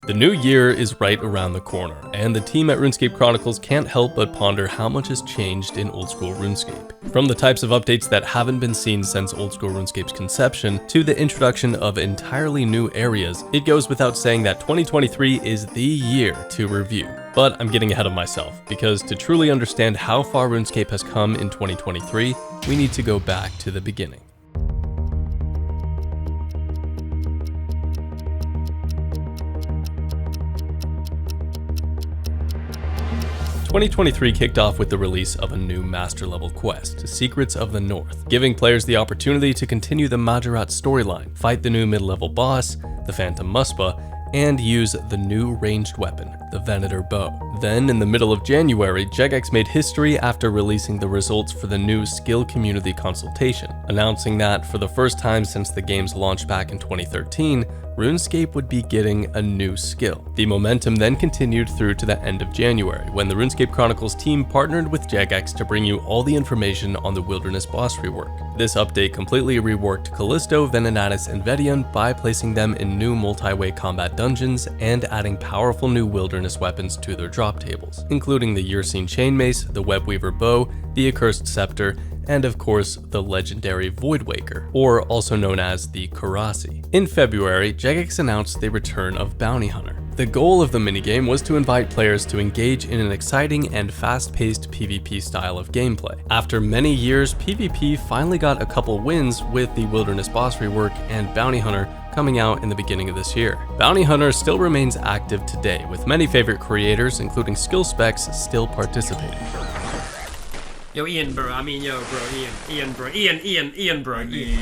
The new year is right around the corner, and the team at Runescape Chronicles can't help but ponder how much has changed in old school RuneScape. From the types of updates that haven't been seen since old school RuneScape's conception, to the introduction of entirely new areas, it goes without saying that 2023 is the year to review. But I'm getting ahead of myself, because to truly understand how far RuneScape has come in 2023, we need to go back to the beginning. 2023 kicked off with the release of a new master level quest, Secrets of the North, giving players the opportunity to continue the Majorat storyline, fight the new mid-level boss, the Phantom Muspa, and use the new ranged weapon, the Venator Bow. Then, in the middle of January, Jagex made history after releasing the results for the new skill community consultation, announcing that for the first time since the game's launch back in 2013, RuneScape would be getting a new skill. The momentum then continued through to the end of January, when the RuneScape Chronicles team partnered with Jagex to bring you all the information on the Wilderness boss rework. This update completely reworked Callisto, Venenatis, and Vedion by placing them in new multi-way combat dungeons and adding powerful new wilderness weapons to their drop tables, including the Ursine Chain Mace, the Webweaver Bow, the Accursed Scepter, and of course, the legendary Voidwaker, or also known as the Karasi. In February, Jagex announced the return of Bounty Hunter. The goal of the minigame was to invite players to engage in an exciting and fast-paced PvP style of gameplay. After many years, PvP finally got a couple wins with the Wilderness boss rework and Bounty Hunter coming out in the beginning of this year. Bounty Hunter still remains active today, with many favorite creators, including Skill Specs, still participating. Yo, Ian, bro. I mean, yo, bro. Ian, bro. Ian, bro. Ian.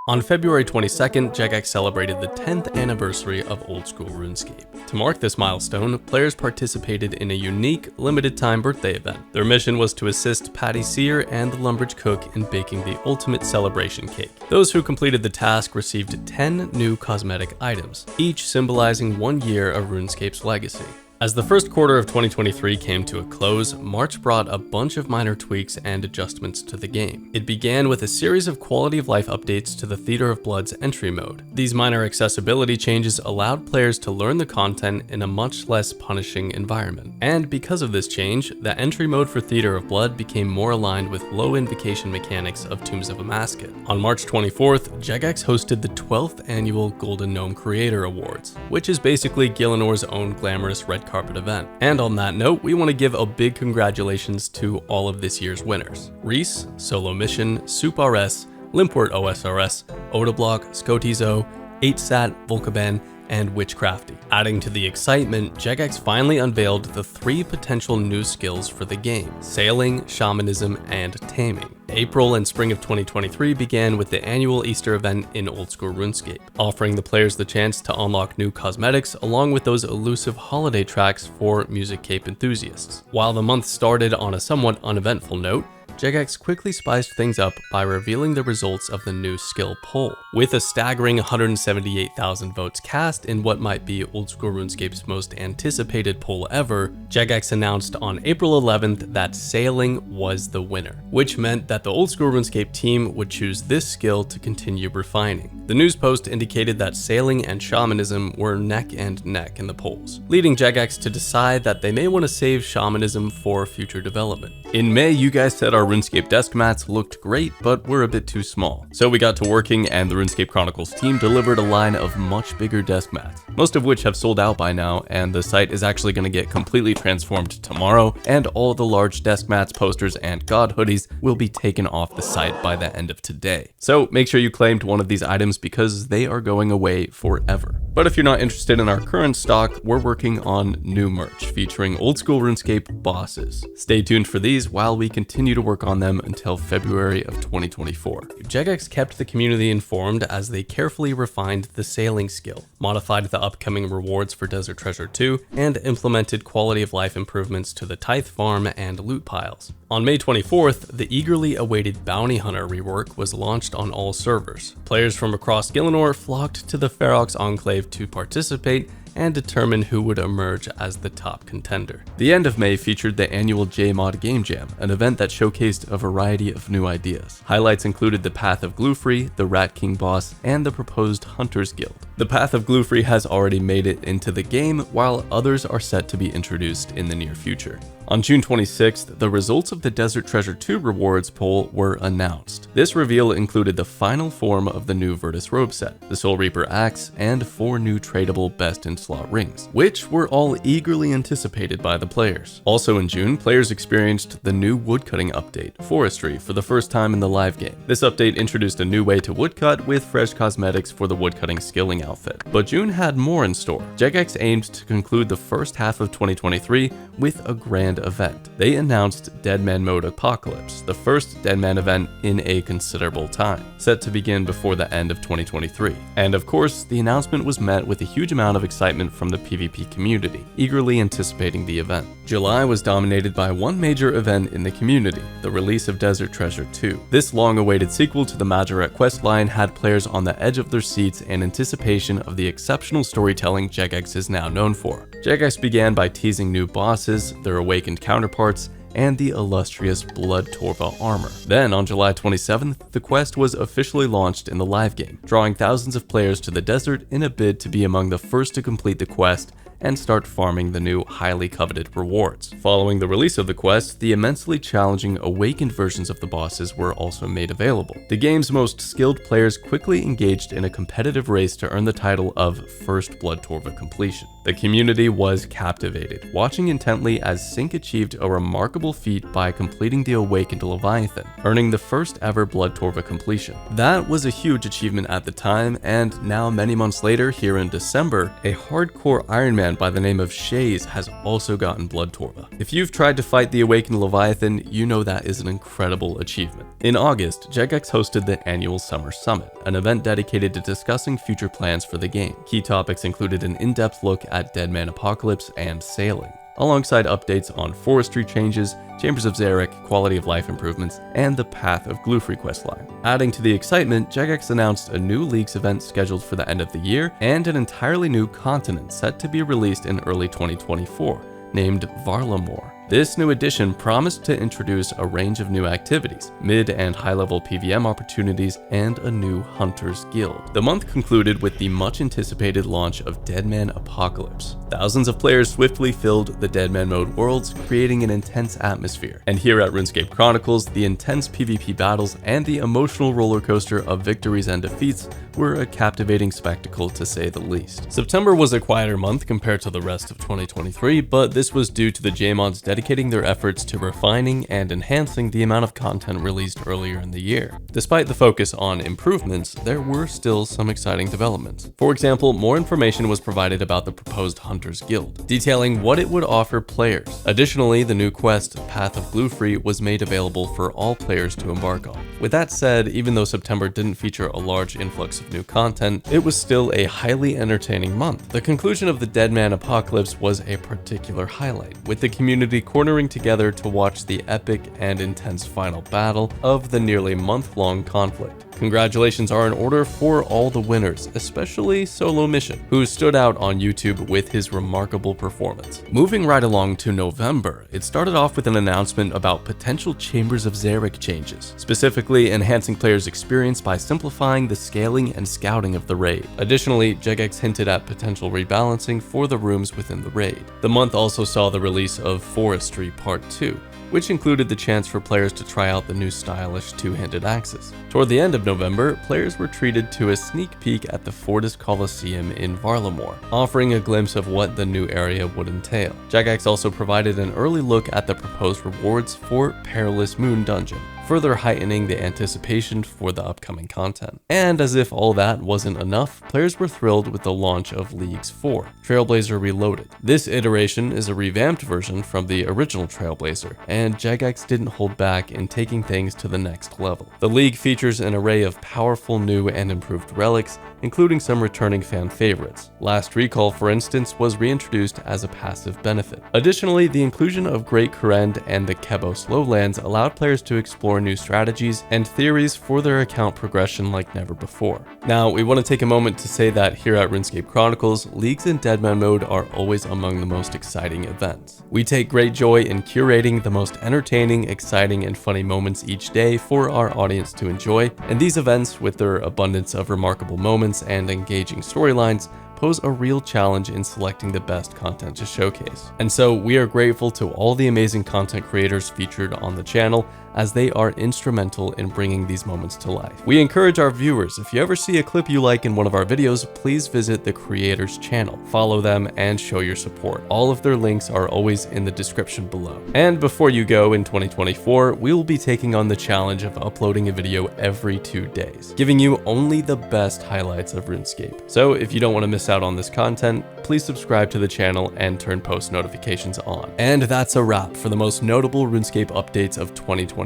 On February 22nd, Jagex celebrated the 10th anniversary of old school RuneScape. To mark this milestone, players participated in a unique, limited-time birthday event. Their mission was to assist Patty Sear and the Lumbridge Cook in baking the ultimate celebration cake. Those who completed the task received 10 new cosmetic items, each symbolizing 1 year of RuneScape's legacy. As the first quarter of 2023 came to a close, March brought a bunch of minor tweaks and adjustments to the game. It began with a series of quality of life updates to the Theater of Blood's entry mode. These minor accessibility changes allowed players to learn the content in a much less punishing environment. And because of this change, the entry mode for Theater of Blood became more aligned with low invocation mechanics of Tombs of Amascut. On March 24th, Jagex hosted the 12th annual Golden Gnome Creator Awards, which is basically Gillenor's own glamorous red carpet event. And on that note, we want to give a big congratulations to all of this year's winners: Reese, Solo Mission, OSRS, Limport OSRS, Odablock, Scotizo, 8sat, Volcaben, and Witchcrafty. Adding to the excitement, Jagex finally unveiled the 3 potential new skills for the game: Sailing, Shamanism, and Taming. April and spring of 2023 began with the annual Easter event in old school RuneScape, offering the players the chance to unlock new cosmetics along with those elusive holiday tracks for Music Cape enthusiasts. While the month started on a somewhat uneventful note, Jagex quickly spiced things up by revealing the results of the new skill poll. With a staggering 178,000 votes cast in what might be old school RuneScape's most anticipated poll ever, Jagex announced on April 11th that Sailing was the winner, which meant that the old school RuneScape team would choose this skill to continue refining. The news post indicated that Sailing and Shamanism were neck and neck in the polls, leading Jagex to decide that they may want to save Shamanism for future development. In May, you guys said our RuneScape desk mats looked great, but were a bit too small. So we got to working, and the RuneScape Chronicles team delivered a line of much bigger desk mats, most of which have sold out by now, and the site is actually going to get completely transformed tomorrow, and all the large desk mats, posters, and god hoodies will be taken off the site by the end of today. So make sure you claimed one of these items because they are going away forever. But if you're not interested in our current stock, we're working on new merch featuring old school RuneScape bosses. Stay tuned for these while we continue to work on them until February of 2024. Jagex kept the community informed as they carefully refined the Sailing skill, modified the upcoming rewards for Desert Treasure 2, and implemented quality of life improvements to the Tithe Farm and loot piles. On May 24th, the eagerly awaited Bounty Hunter rework was launched on all servers. Players from across Gielinor flocked to the Ferox Enclave to participate, and determine who would emerge as the top contender. The end of May featured the annual JMod Game Jam, an event that showcased a variety of new ideas. Highlights included the Path of Glufree, the Rat King boss, and the proposed Hunters Guild. The Path of Glufree has already made it into the game, while others are set to be introduced in the near future. On June 26th, the results of the Desert Treasure 2 rewards poll were announced. This reveal included the final form of the new Virtus robe set, the Soul Reaper axe, and 4 new tradable best-in-slot rings, which were all eagerly anticipated by the players. Also in June, players experienced the new woodcutting update, Forestry, for the first time in the live game. This update introduced a new way to woodcut with fresh cosmetics for the woodcutting skilling outfit. But June had more in store. Jagex aimed to conclude the first half of 2023 with a grand event. They announced Deadman Mode Apocalypse, the first Deadman event in a considerable time, set to begin before the end of 2023. And of course, the announcement was met with a huge amount of excitement from the PvP community, eagerly anticipating the event. July was dominated by one major event in the community, the release of Desert Treasure 2. This long-awaited sequel to the Majorette questline had players on the edge of their seats in anticipation of the exceptional storytelling Jagex is now known for. Jagex began by teasing new bosses, their awakened counterparts, and the illustrious Blood Torva armor. Then, on July 27th, the quest was officially launched in the live game, drawing thousands of players to the desert in a bid to be among the first to complete the quest and start farming the new highly coveted rewards. Following the release of the quest, the immensely challenging awakened versions of the bosses were also made available. The game's most skilled players quickly engaged in a competitive race to earn the title of First Blood Torva completion. The community was captivated, watching intently as Sync achieved a remarkable feat by completing the awakened Leviathan, earning the first ever Blood Torva completion. That was a huge achievement at the time, and now many months later, here in December, a hardcore Iron Man by the name of Shays has also gotten Blood Torva. If you've tried to fight the awakened Leviathan, you know that is an incredible achievement. In August, Jagex hosted the annual Summer Summit, an event dedicated to discussing future plans for the game. Key topics included an in-depth look at Deadman Apocalypse and sailing, alongside updates on forestry changes, Chambers of Xeric, quality of life improvements, and the Path of Glufree questline. Adding to the excitement, Jagex announced a new Leagues event scheduled for the end of the year, and an entirely new continent set to be released in early 2024, named Varlamore. This new edition promised to introduce a range of new activities, mid and high-level PvM opportunities, and a new Hunters Guild. The month concluded with the much-anticipated launch of Deadman Apocalypse. Thousands of players swiftly filled the Deadman mode worlds, creating an intense atmosphere. And here at Runescape Chronicles, the intense PvP battles and the emotional roller coaster of victories and defeats were a captivating spectacle to say the least. September was a quieter month compared to the rest of 2023, but this was due to the JMods dedicating their efforts to refining and enhancing the amount of content released earlier in the year. Despite the focus on improvements, there were still some exciting developments. For example, more information was provided about the proposed Hunters Guild, detailing what it would offer players. Additionally, the new quest, Path of Glufree, was made available for all players to embark on. With that said, even though September didn't feature a large influx of new content, it was still a highly entertaining month. The conclusion of the Deadman Apocalypse was a particular highlight, with the community cornering together to watch the epic and intense final battle of the nearly month-long conflict. Congratulations are in order for all the winners, especially Solo Mission, who stood out on YouTube with his remarkable performance. Moving right along to November, it started off with an announcement about potential Chambers of Xeric changes, specifically enhancing players' experience by simplifying the scaling and scouting of the raid. Additionally, Jagex hinted at potential rebalancing for the rooms within the raid. The month also saw the release of Forestry Part 2, which included the chance for players to try out the new stylish two-handed axes. Toward the end of November, players were treated to a sneak peek at the Fortis Coliseum in Varlamore, offering a glimpse of what the new area would entail. Jagex also provided an early look at the proposed rewards for Perilous Moon Dungeon, further heightening the anticipation for the upcoming content. And as if all that wasn't enough, players were thrilled with the launch of Leagues 4, Trailblazer Reloaded. This iteration is a revamped version from the original Trailblazer, and Jagex didn't hold back in taking things to the next level. The League features an array of powerful new and improved relics, including some returning fan favorites. Last Recall, for instance, was reintroduced as a passive benefit. Additionally, the inclusion of Great Kurend and the Kebos Lowlands allowed players to explore new strategies and theories for their account progression like never before. Now, we want to take a moment to say that here at RuneScape Chronicles, Leagues in Deadman mode are always among the most exciting events. We take great joy in curating the most entertaining, exciting, and funny moments each day for our audience to enjoy, and these events, with their abundance of remarkable moments and engaging storylines, pose a real challenge in selecting the best content to showcase. And so we are grateful to all the amazing content creators featured on the channel, as they are instrumental in bringing these moments to life. We encourage our viewers, if you ever see a clip you like in one of our videos, please visit the creators' channel, follow them, and show your support. All of their links are always in the description below. And before you go, in 2024, we will be taking on the challenge of uploading a video every 2 days, giving you only the best highlights of RuneScape. So if you don't want to miss out on this content, please subscribe to the channel and turn post notifications on. And that's a wrap for the most notable RuneScape updates of 2023.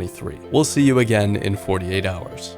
We'll see you again in 48 hours.